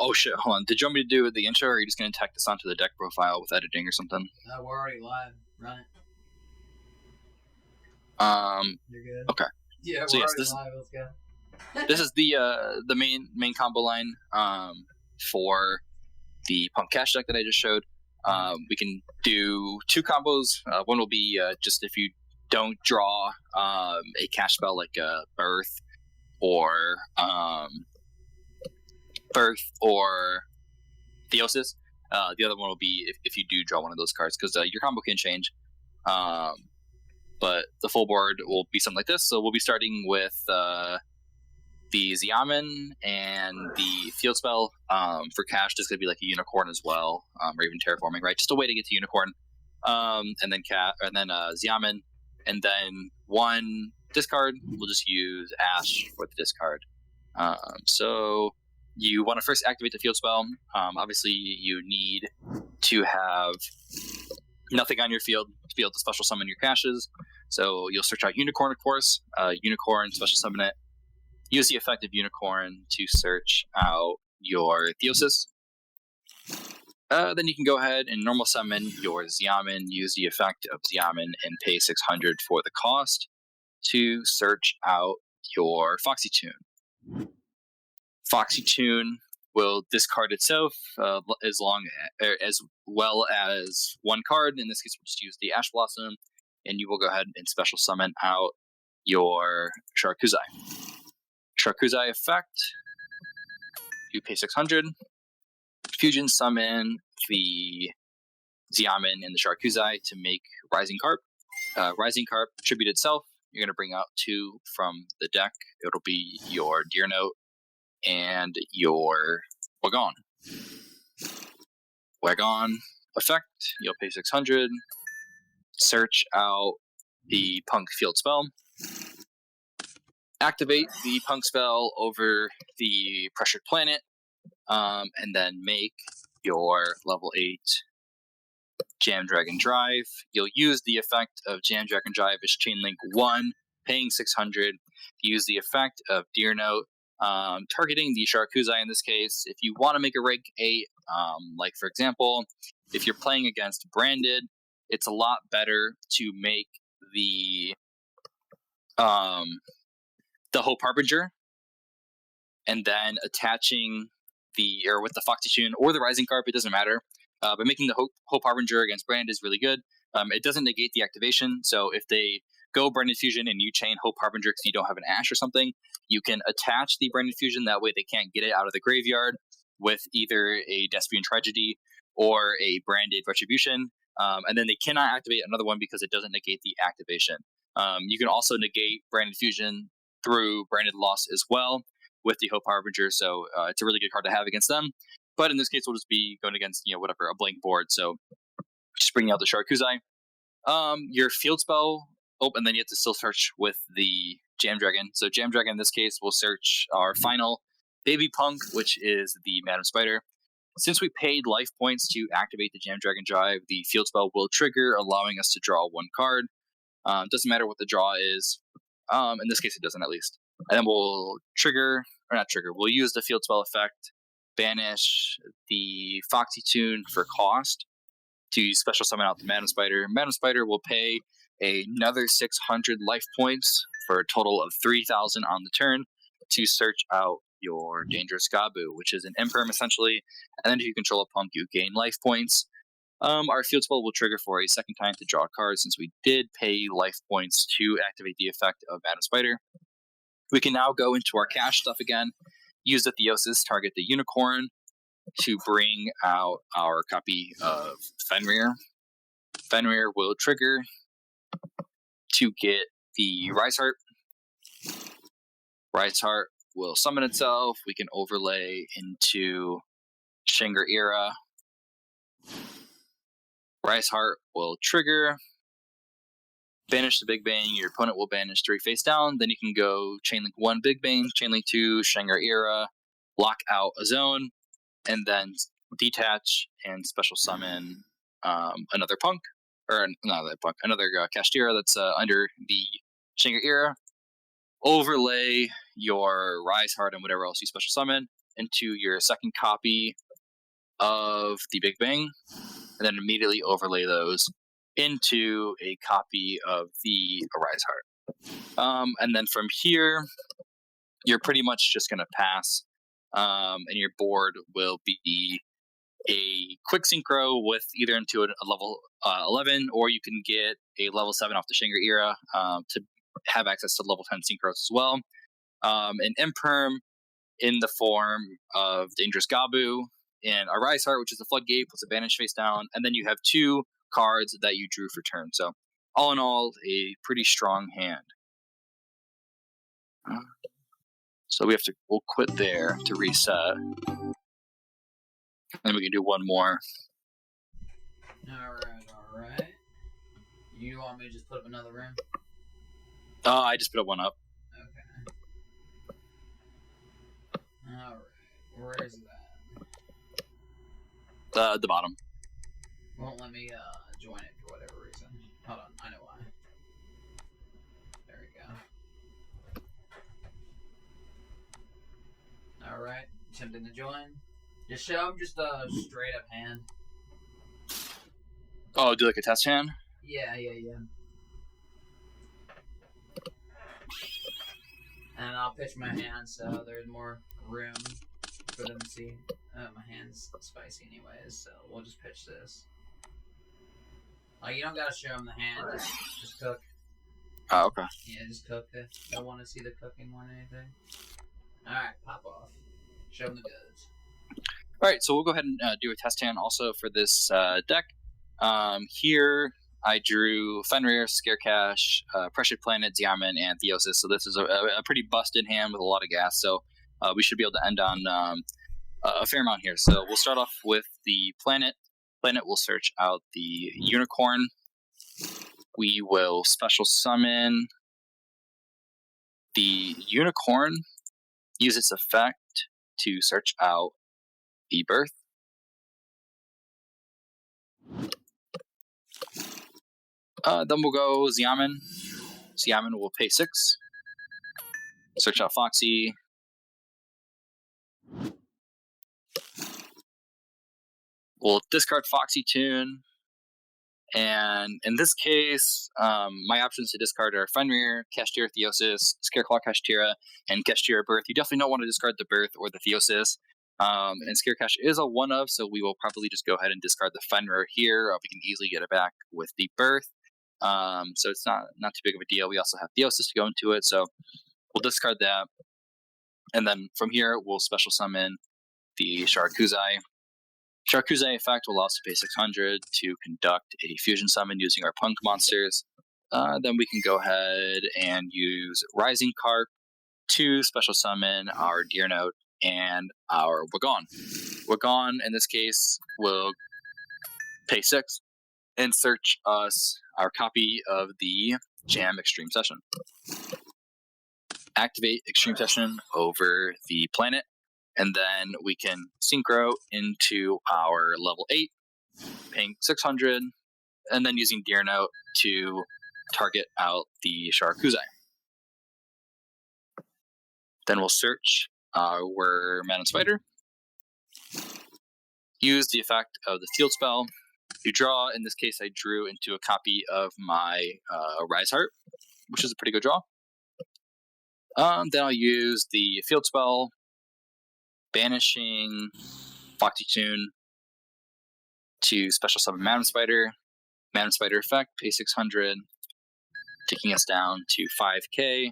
Oh shit, hold on. Did you want me to do the intro, or are you just going to tack this onto the deck profile with editing or something? No, we're already live. Run it. You're good. Okay. Yeah, So we're yes, already live. Let's go. This is the main combo line for the Punk Cash deck that I just showed. We can do two combos. One will be just if you don't draw a cash spell like Birth or Theosis. The other one will be if you do draw one of those cards, because your combo can change. But the full board will be something like this. So we'll be starting with the Xiamen and the field spell. For Cash, this could be like a unicorn as well, or even terraforming, right? Just a way to get to unicorn. And then Xiamen, and then one discard. We'll just use Ash for the discard. So you want to first activate the field spell. Obviously, you need to have nothing on your field to be able to special summon your Cashes. So you'll search out Unicorn, of course. Unicorn, special summon it. Use the effect of Unicorn to search out your Theosis. Then you can go ahead and normal summon your Xiamen, use the effect of Xiamen, and pay 600 for the cost to search out your Foxy Tune. Foxy Tune will discard itself as well as one card. In this case, we'll just use the Ash Blossom, and you will go ahead and special summon out your Sharakuzai. Sharakuzai effect, you pay 600. Fusion summon the Xiamen and the Sharakuzai to make Rising Carp. Rising Carp, tribute itself. You're going to bring out two from the deck. It'll be your Deer Note and your Wagon. Wagon effect, you'll pay 600. Search out the Punk Field spell. Activate the Punk spell over the pressured planet, and then make your level 8 Jam Dragon Drive. You'll use the effect of Jam Dragon Drive as Chainlink 1, paying 600. Use the effect of Deer Note, targeting the Sharakuzai in this case. If you want to make a rank 8, like for example, if you're playing against Branded, it's a lot better to make the Hope Harbinger, and then attaching with the Foxy Tune or the Rising Carp, it doesn't matter. But making the Hope Harbinger against Branded is really good. It doesn't negate the activation, so if they go Branded Fusion and you chain Hope Harbinger because you don't have an Ash or something, you can attach the Branded Fusion. That way they can't get it out of the graveyard with either a Despian Tragedy or a Branded Retribution. And then they cannot activate another one because it doesn't negate the activation. You can also negate Branded Fusion through Branded Loss as well with the Hope Harbinger, so it's a really good card to have against them. But in this case, we'll just be going against, a blank board, so just bringing out the Sharakuzai. Your field spell, and then you have to still search with the Jam Dragon. So Jam Dragon in this case will search our final Baby Punk, which is the Madam Spider. Since we paid life points to activate the Jam Dragon Drive, the field spell will trigger, allowing us to draw one card. Doesn't matter what the draw is. In this case, it doesn't, at least. And then we'll we'll use the field spell effect, banish the Foxy Tune for cost to special summon out the Madam Spider. Madam Spider will pay another 600 life points for a total of 3,000 on the turn to search out your Dangerous Gabu, which is an imperm essentially. And then if you control a punk, you gain life points. Our field spell will trigger for a second time to draw a card, since we did pay life points to activate the effect of Madam Spider. We can now go into our cash stuff again. Use the Theosis, target the Unicorn to bring out our copy of Fenrir. Fenrir will trigger to get the Rise Heart. Rise Heart will summon itself. We can overlay into Shanger Era. Rise Heart will trigger. Banish the Big Bang. Your opponent will banish 3 face down. Then you can go Chainlink 1 Big Bang, Chainlink 2 Shanger Era, lock out a zone, and then detach and special summon another punk, or another Kashtira that's under the Shanger Era. Overlay your Rise Heart and whatever else you special summon, into your second copy of the Big Bang, and then immediately overlay those into a copy of the Arise Heart. And then from here, you're pretty much just going to pass, and your board will be a quick synchro with either into a level 11, or you can get a level 7 off the Shanger era to have access to level 10 synchros as well. An Imperm in the form of Dangerous Gabu, and a Rise Heart, which is a Floodgate, puts a banish face down, and then you have 2 cards that you drew for turn. So all in all, a pretty strong hand. So we'll quit there to reset. And we can do one more. Alright. You want me to just put up another room? I just put up one up. Okay. Alright. Where is that? The bottom. Won't let me join it for whatever reason. Hold on, I know why. There we go. Alright, attempting to join. Just show him just a straight up hand. Oh, do like a test hand? Yeah. And I'll pitch my hand so there's more room for them to see. My hand's spicy anyways, so we'll just pitch this. Like, you don't gotta show them the hand, just cook. Oh, okay. Yeah, just cook it. I want to see the cooking more than anything. Alright, pop off. Show them the goods. Alright, so we'll go ahead and do a test hand also for this deck. Here, I drew Fenrir, Scarecash, Pressured Planet, Diamond, and Theosis. So this is a pretty busted hand with a lot of gas. So we should be able to end on a fair amount here. So we'll start off with the Planet. Planet will search out the Unicorn. We will special summon the Unicorn, use its effect to search out the Birth. Then we'll go Xiamen. Xiamen will pay 6. Search out Foxy. We'll discard Foxy Tune. And in this case, my options to discard are Fenrir, Kashtira Theosis, Scareclaw Kashtira, and Kashtira Birth. You definitely don't want to discard the Birth or the Theosis. And Scarecash is a one of, so we will probably just go ahead and discard the Fenrir here. We can easily get it back with the Birth. So it's not too big of a deal. We also have Theosis to go into it, so we'll discard that. And then from here, we'll special summon the Sharakuzai. Sharakuzai effect will allow us to pay 600 to conduct a fusion summon using our punk monsters. Then we can go ahead and use Rising Carp to special summon our Deer Note and our Wagon. Wagon, in this case, will pay 6 and search us our copy of the Jam Extreme Session. Activate Extreme Session over the Planet, and then we can synchro into our level 8, paying 600, and then using Deer Note to target out the Sharakuzai. Then we'll search our Madam Spider, use the effect of the Field Spell to draw. In this case, I drew into a copy of my Rise Heart, which is a pretty good draw. Then I'll use the Field Spell, banishing Foxy Tune to special summon Madam Spider. Madam Spider effect, pay 600, taking us down to 5k,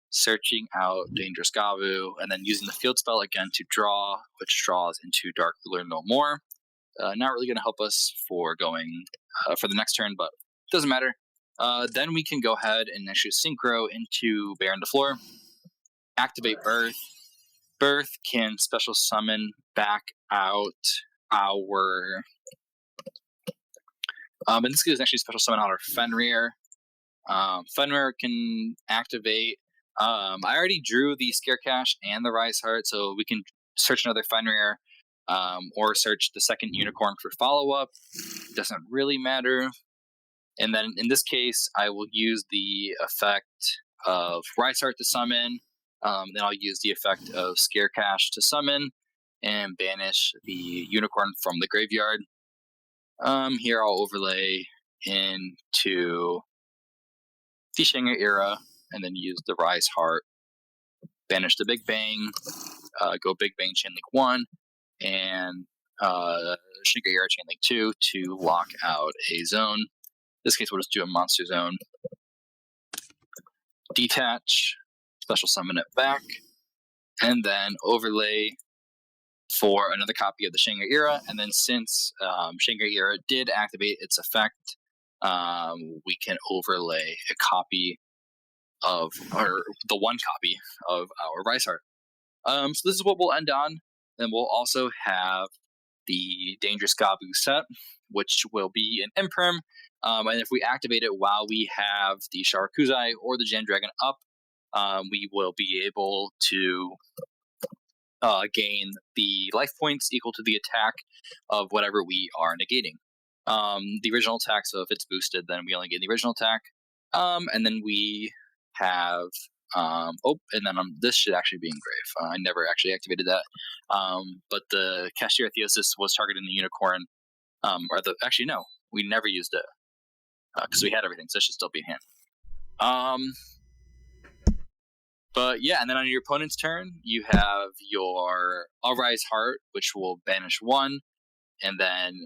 searching out Dangerous Gabu, and then using the Field Spell again to draw, which draws into Dark Ruler no more. Not really going to help us for going for the next turn, but it doesn't matter. Then we can go ahead and actually synchro into Baron the Floor. Activate Birth. Birth can special summon back out our... in this case, actually special summon out our Fenrir. Fenrir can activate... I already drew the Scarecash and the Rise Heart, so we can search another Fenrir, or search the second Unicorn for follow-up. Doesn't really matter. And then in this case, I will use the effect of Rise Heart to summon. Then I'll use the effect of Scarecash to summon. and banish the unicorn from the graveyard. Here I'll overlay into the Shanger era, and then use the Rise Heart, banish the Big Bang, go Big Bang Chainlink 1, and Shanger era Chainlink 2 to lock out a zone. In this case, we'll just do a monster zone. Detach, special summon it back, and then overlay for another copy of the Shanger era. And then since Shanger era did activate its effect, we can overlay a copy of, or the one copy of our Rise Heart. So this is what we'll end on. Then we'll also have the Dangerous Gabu set, which will be an Imperm. And if we activate it while we have the Sharakuzai or the Jan Dragon up, we will be able to gain the life points equal to the attack of whatever we are negating. The original attack, so if it's boosted, then we only gain the original attack. And then we have this should actually be engrave. I never actually activated that. But the Cashier Theosis was targeting the unicorn. No, we never used it because we had everything, so it should still be in hand. But yeah, and then on your opponent's turn, you have your Rise Heart, which will banish 1, and then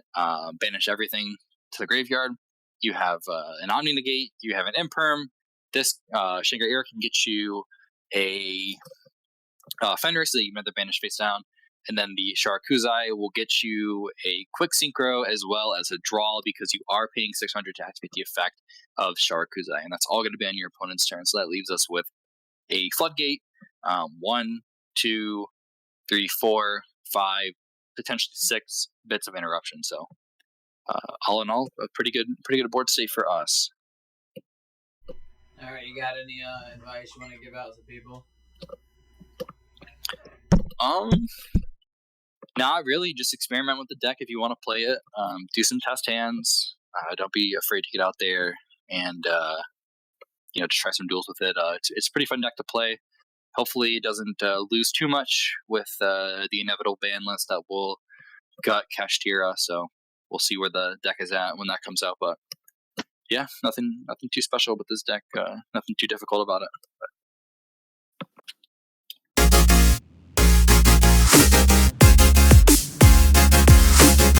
banish everything to the graveyard. You have an Omni Negate, you have an Imperm. This Shanger Era can get you a Fenris, so you can either banish face down. And then the Sharakuzai will get you a quick synchro as well as a draw, because you are paying 600 to activate the effect of Sharakuzai. And that's all going to be on your opponent's turn. So that leaves us with a Floodgate, 1, 2, 3, 4, 5, potentially 6 bits of interruption. So all in all, a pretty good board state for us. All right, you got any advice you want to give out to people? Not really. Just experiment with the deck if you want to play it. Do some test hands. Don't be afraid to get out there and just try some duels with it. It's a pretty fun deck to play. Hopefully, it doesn't lose too much with the inevitable ban list that will gut Kashtira. So we'll see where the deck is at when that comes out. But yeah, nothing too special with this deck. Nothing too difficult about it.